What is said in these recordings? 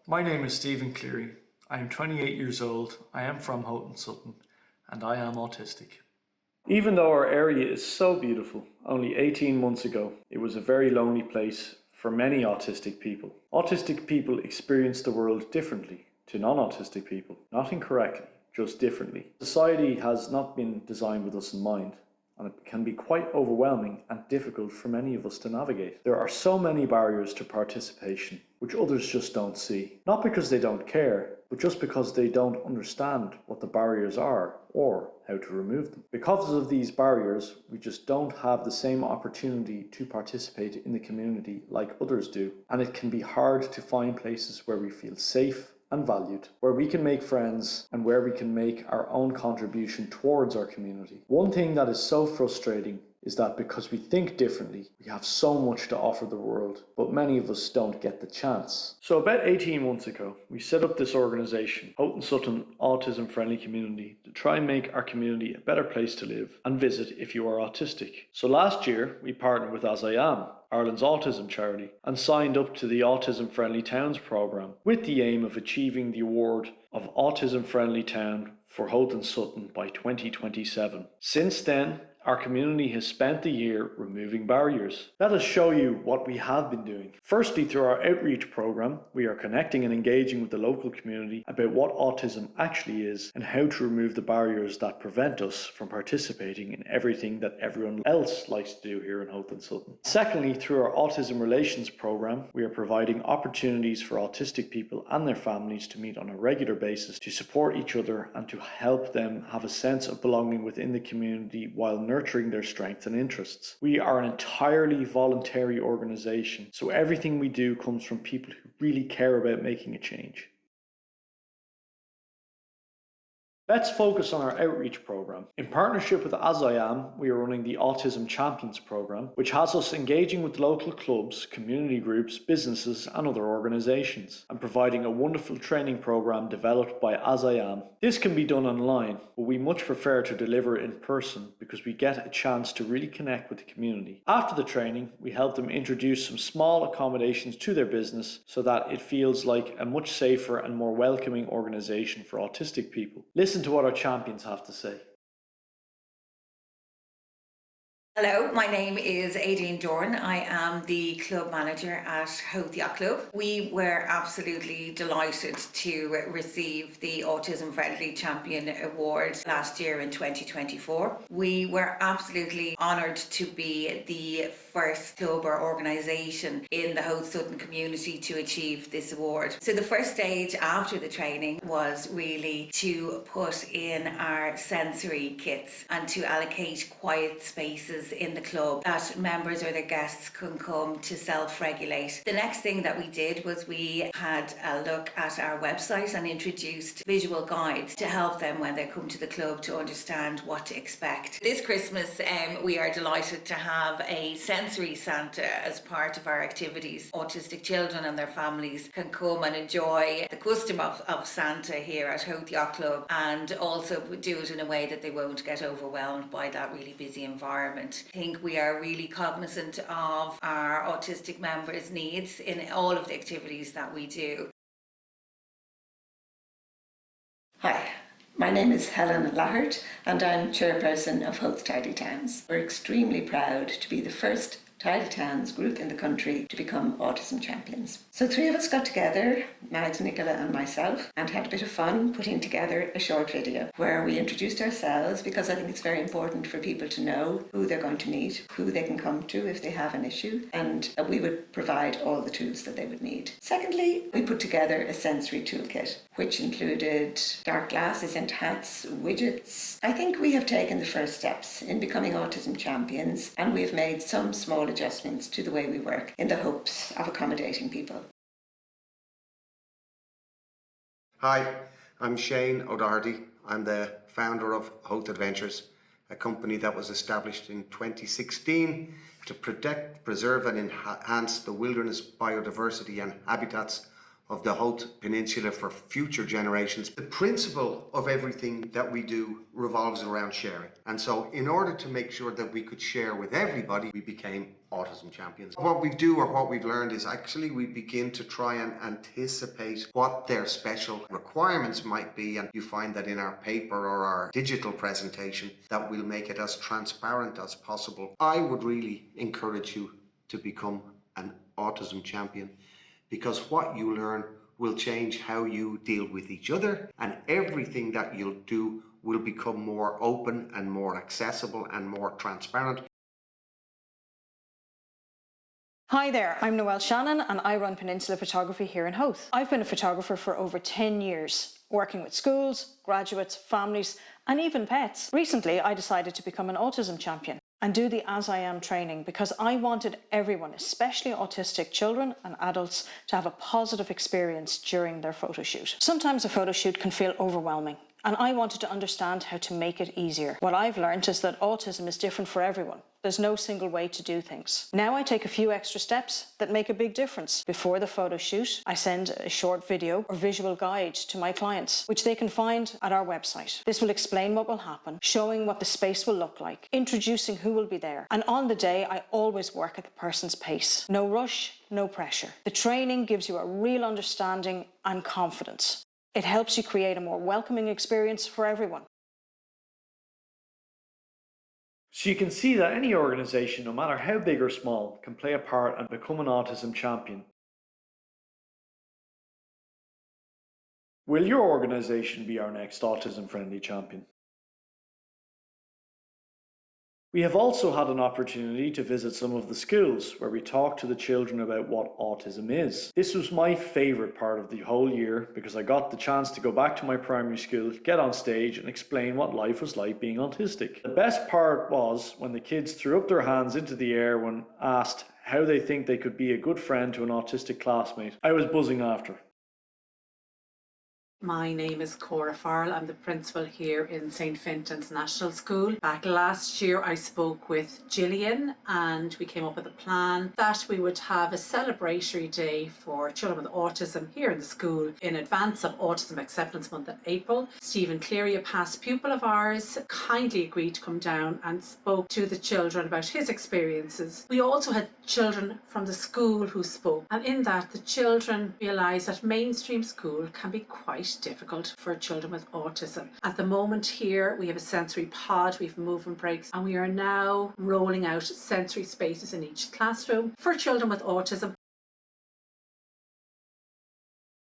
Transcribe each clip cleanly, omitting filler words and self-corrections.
My name is Stephen Cleary. I am 28 years old. I am from Houghton Sutton and I am autistic. Even though our area is so beautiful, only 18 months ago it was a very lonely place for many autistic people. Autistic people experience the world differently to non-autistic people, not incorrectly, just differently. Society has not been designed with us in mind, and it can be quite overwhelming and difficult for many of us to navigate. There are so many barriers to participation, which others just don't see. Not because they don't care, but just because they don't understand what the barriers are or how to remove them. Because of these barriers, we just don't have the same opportunity to participate in the community like others do, and it can be hard to find places where we feel safe and valued, where we can make friends and where we can make our own contribution towards our community. One thing that is so frustrating is that because we think differently, we have so much to offer the world, but many of us don't get the chance. So about 18 months ago, we set up this organisation, Houghton Sutton Autism Friendly Community, to try and make our community a better place to live and visit if you are autistic. So last year, we partnered with As I Am, Ireland's autism charity, and signed up to the Autism Friendly Towns programme with the aim of achieving the award of Autism Friendly Town for Houghton Sutton by 2027. Since then, our community has spent the year removing barriers. Let us show you what we have been doing. Firstly, through our outreach programme, we are connecting and engaging with the local community about what autism actually is and how to remove the barriers that prevent us from participating in everything that everyone else likes to do here in Houghton Sutton. Secondly, through our autism relations programme, we are providing opportunities for autistic people and their families to meet on a regular basis to support each other and to help them have a sense of belonging within the community while nurturing their strengths and interests. We are an entirely voluntary organisation, so everything we do comes from people who really care about making a change. Let's focus on our outreach programme. In partnership with As I Am, we are running the Autism Champions programme, which has us engaging with local clubs, community groups, businesses and other organisations, and providing a wonderful training programme developed by As I Am. This can be done online, but we much prefer to deliver it in person because we get a chance to really connect with the community. After the training, we help them introduce some small accommodations to their business so that it feels like a much safer and more welcoming organisation for autistic people. Listen to what our champions have to say. Hello, my name is Aideen Dorn. I am the club manager at Howth Yacht Club. We were absolutely delighted to receive the Autism Friendly Champion Award last year in 2024. We were absolutely honoured to be the first club or organisation in the Howth Sutton community to achieve this award. So the first stage after the training was really to put in our sensory kits and to allocate quiet spaces in the club that members or their guests can come to self-regulate. The next thing that we did was we had a look at our website and introduced visual guides to help them when they come to the club to understand what to expect. This Christmas we are delighted to have a sensory Santa as part of our activities. Autistic children and their families can come and enjoy the custom of Santa here at Howth Yacht Club and also do it in a way that they won't get overwhelmed by that really busy environment. I think we are really cognizant of our autistic members' needs in all of the activities that we do. Hi, my name is Helen Lahart and I'm chairperson of Howth Tidy Towns. We're extremely proud to be the first Tidy Towns group in the country to become autism champions. So three of us got together, Mags, Nicola and myself, and had a bit of fun putting together a short video where we introduced ourselves because I think it's very important for people to know who they're going to meet, who they can come to if they have an issue, and we would provide all the tools that they would need. Secondly, we put together a sensory toolkit which included dark glasses and hats, widgets. I think we have taken the first steps in becoming autism champions and we've made some small adjustments to the way we work in the hopes of accommodating people. Hi, I'm Shane O'Doherty. I'm the founder of Howth Adventures, a company that was established in 2016 to protect, preserve and enhance the wilderness biodiversity and habitats of the Howth Peninsula for future generations. The principle of everything that we do revolves around sharing. And so in order to make sure that we could share with everybody, we became Autism Champions. What we do, or what we've learned, is actually we begin to try and anticipate what their special requirements might be, and you find that in our paper or our digital presentation that we'll make it as transparent as possible. I would really encourage you to become an Autism Champion, because what you learn will change how you deal with each other, and everything that you'll do will become more open and more accessible and more transparent. Hi there, I'm Noelle Shannon and I run Peninsula Photography here in Howth. I've been a photographer for over 10 years, working with schools, graduates, families and even pets. Recently I decided to become an Autism Champion and do the As I Am training because I wanted everyone, especially autistic children and adults, to have a positive experience during their photo shoot. Sometimes a photo shoot can feel overwhelming, and I wanted to understand how to make it easier. What I've learned is that autism is different for everyone. There's no single way to do things. Now I take a few extra steps that make a big difference. Before the photo shoot, I send a short video or visual guide to my clients, which they can find at our website. This will explain what will happen, showing what the space will look like, introducing who will be there. And on the day, I always work at the person's pace. No rush, no pressure. The training gives you a real understanding and confidence. It helps you create a more welcoming experience for everyone. So you can see that any organisation, no matter how big or small, can play a part and become an Autism Champion. Will your organisation be our next autism friendly champion? We have also had an opportunity to visit some of the schools where we talked to the children about what autism is. This was my favourite part of the whole year because I got the chance to go back to my primary school, get on stage and explain what life was like being autistic. The best part was when the kids threw up their hands into the air when asked how they think they could be a good friend to an autistic classmate. I was buzzing after. My name is Cora Farrell. I'm the principal here in St. Fintan's National School. Back last year I spoke with Gillian and we came up with a plan that we would have a celebratory day for children with autism here in the school in advance of Autism Acceptance Month in April. Stephen Cleary, a past pupil of ours, kindly agreed to come down and spoke to the children about his experiences. We also had children from the school who spoke, and in that the children realised that mainstream school can be quite difficult for children with autism. At the moment here we have a sensory pod, we have movement breaks, and we are now rolling out sensory spaces in each classroom for children with autism.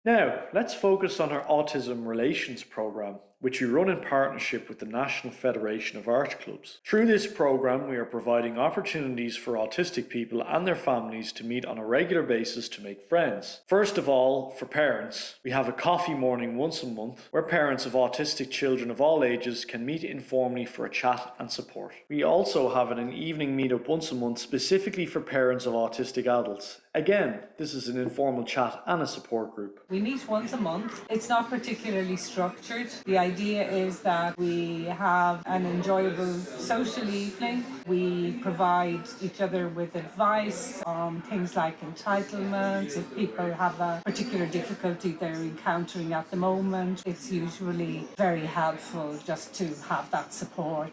Now, let's focus on our Autism Relations Programme, which we run in partnership with the National Federation of Art Clubs. Through this programme, we are providing opportunities for autistic people and their families to meet on a regular basis to make friends. First of all, for parents, we have a coffee morning once a month where parents of autistic children of all ages can meet informally for a chat and support. We also have an evening meetup once a month specifically for parents of autistic adults. Again, this is an informal chat and a support group. We meet once a month. It's not particularly structured. The idea is that we have an enjoyable social evening. We provide each other with advice on things like entitlements. If people have a particular difficulty they're encountering at the moment, it's usually very helpful just to have that support.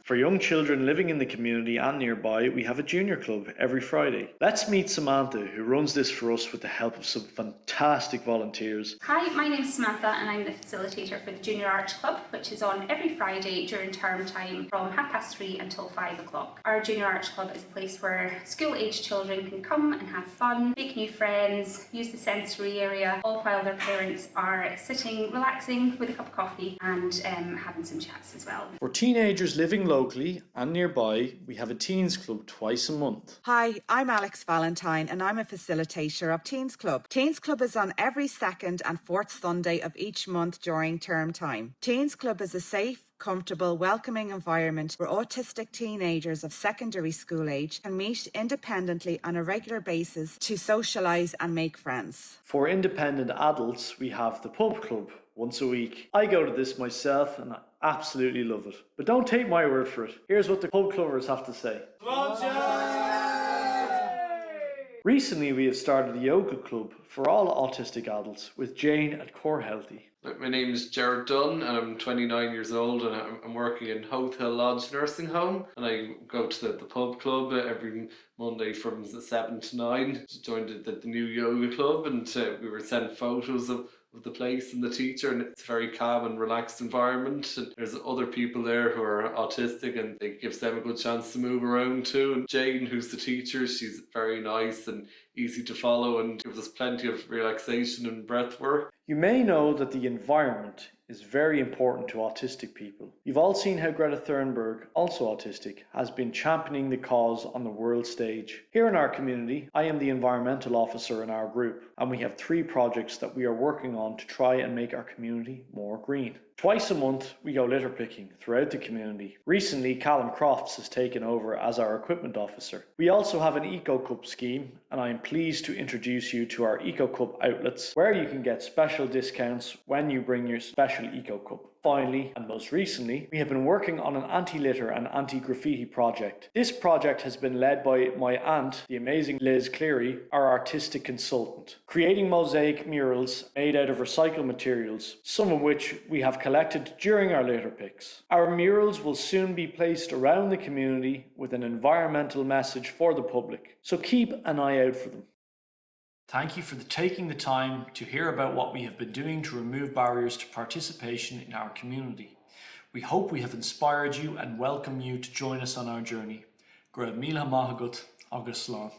For young children living in the community and nearby, we have a junior club every Friday. Let's meet Samantha, who runs this for us with the help of some fantastic volunteers. Hi, my name is Samantha and I'm the facilitator for the Junior Arts Club, which is on every Friday during term time from 3:30 until 5 o'clock. Our Junior Arts Club is a place where school-aged children can come and have fun, make new friends, use the sensory area, all while their parents are sitting, relaxing with a cup of coffee and having some chats as well. For teenagers living locally and nearby, we have a Teens Club twice a month. Hi, I'm Alex Valentine and I'm a facilitator of Teens Club. Teens Club is on every second and fourth Sunday of each month during term time. Teens Club is a safe, comfortable, welcoming environment where autistic teenagers of secondary school age can meet independently on a regular basis to socialise and make friends. For independent adults, we have the Pub Club once a week. I go to this myself and I absolutely love it. But don't take my word for it. Here's what the pub clubbers have to say. Recently, we have started a yoga club for all autistic adults with Jane at Core Healthy. My name is Jared Dunn and I'm 29 years old and I'm working in Howth Hill Lodge Nursing Home, and I go to the pub club every Monday from 7 to 9 to join the new yoga club, and we were sent photos of the place and the teacher, and it's a very calm and relaxed environment, and there's other people there who are autistic and it gives them a good chance to move around too. And Jane, who's the teacher, she's very nice and easy to follow and gives us plenty of relaxation and breath work. You may know that the environment is very important to autistic people. You've all seen how Greta Thunberg, also autistic, has been championing the cause on the world stage. Here in our community, I am the environmental officer in our group, and we have 3 projects that we are working on to try and make our community more green. Twice a month, we go litter picking throughout the community. Recently, Callum Crofts has taken over as our equipment officer. We also have an Eco Cup scheme, and I am pleased to introduce you to our Eco Cup outlets, where you can get special discounts when you bring your special Eco Cup. Finally, and most recently, we have been working on an anti-litter and anti-graffiti project. This project has been led by my aunt, the amazing Liz Cleary, our artistic consultant, creating mosaic murals made out of recycled materials, some of which we have collected during our litter picks. Our murals will soon be placed around the community with an environmental message for the public, so keep an eye out for them. Thank you for taking the time to hear about what we have been doing to remove barriers to participation in our community. We hope we have inspired you and welcome you to join us on our journey. Go raibh míle maith agat agus slán.